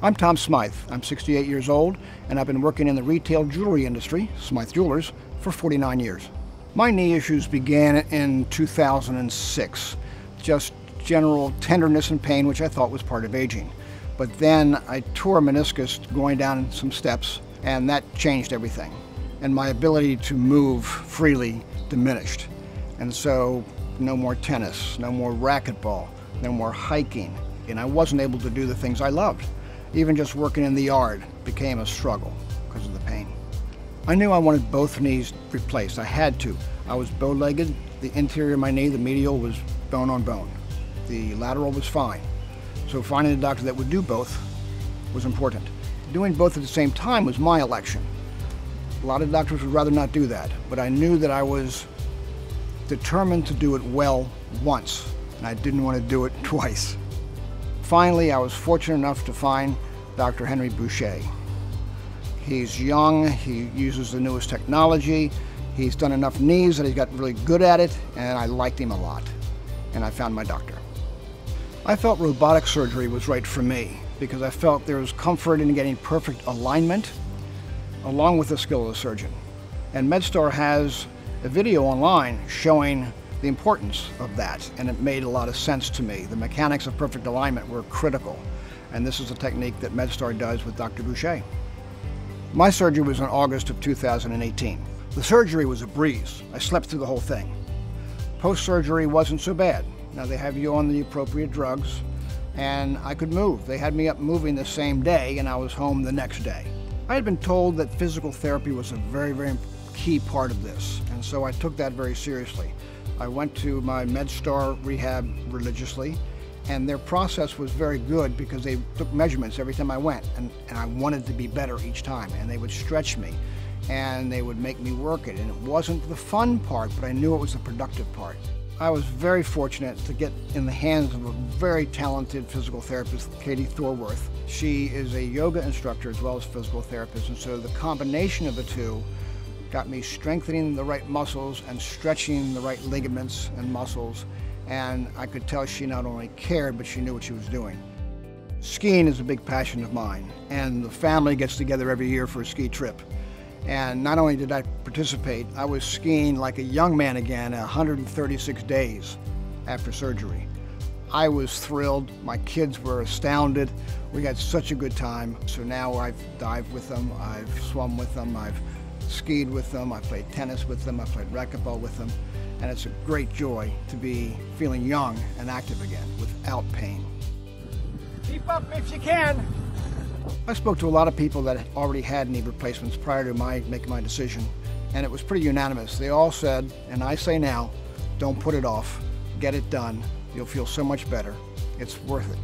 I'm Tom Smyth. I'm 68 years old, and I've been working in the retail jewelry industry, Smyth Jewelers, for 49 years. My knee issues began in 2006. Just general tenderness and pain, which I thought was part of aging. But then I tore a meniscus going down some steps, and that changed everything. And my ability to move freely diminished. And so no more tennis, no more racquetball, no more hiking. And I wasn't able to do the things I loved. Even just working in the yard became a struggle because of the pain. I knew I wanted both knees replaced. I had to. I was bow-legged. The interior of my knee, the medial, was bone on bone. The lateral was fine. So finding a doctor that would do both was important. Doing both at the same time was my election. A lot of doctors would rather not do that, but I knew that I was determined to do it well once, and I didn't want to do it twice. Finally, I was fortunate enough to find Dr. Henry Boucher. He's young, he uses the newest technology, he's done enough knees that he's got really good at it, and I liked him a lot, and I found my doctor. I felt robotic surgery was right for me because I felt there was comfort in getting perfect alignment along with the skill of the surgeon. And MedStar has a video online showing the importance of that, and it made a lot of sense to me. The mechanics of perfect alignment were critical, and this is a technique that MedStar does with Dr. Boucher. My surgery was in August of 2018. The surgery was a breeze. I slept through the whole thing. Post-surgery wasn't so bad. Now they have you on the appropriate drugs, and I could move. They had me up moving the same day, and I was home the next day. I had been told that physical therapy was a very, very key part of this, and so I took that very seriously. I went to my MedStar rehab religiously, and their process was very good because they took measurements every time I went, and I wanted to be better each time, and they would stretch me, and they would make me work it, and it wasn't the fun part, but I knew it was the productive part. I was very fortunate to get in the hands of a very talented physical therapist, Katie Thorworth. She is a yoga instructor as well as physical therapist, and so the combination of the two got me strengthening the right muscles and stretching the right ligaments and muscles, and I could tell she not only cared, but she knew what she was doing. Skiing is a big passion of mine, and the family gets together every year for a ski trip. And not only did I participate, I was skiing like a young man again 136 days after surgery. I was thrilled, my kids were astounded. We had such a good time. So now I've dived with them, I've swum with them, I've skied with them, I played tennis with them, I played racquetball with them, and it's a great joy to be feeling young and active again without pain. Keep up if you can. I spoke to a lot of people that already had knee replacements prior to making my decision, and it was pretty unanimous. They all said, and I say now, don't put it off, get it done. You'll feel so much better. It's worth it.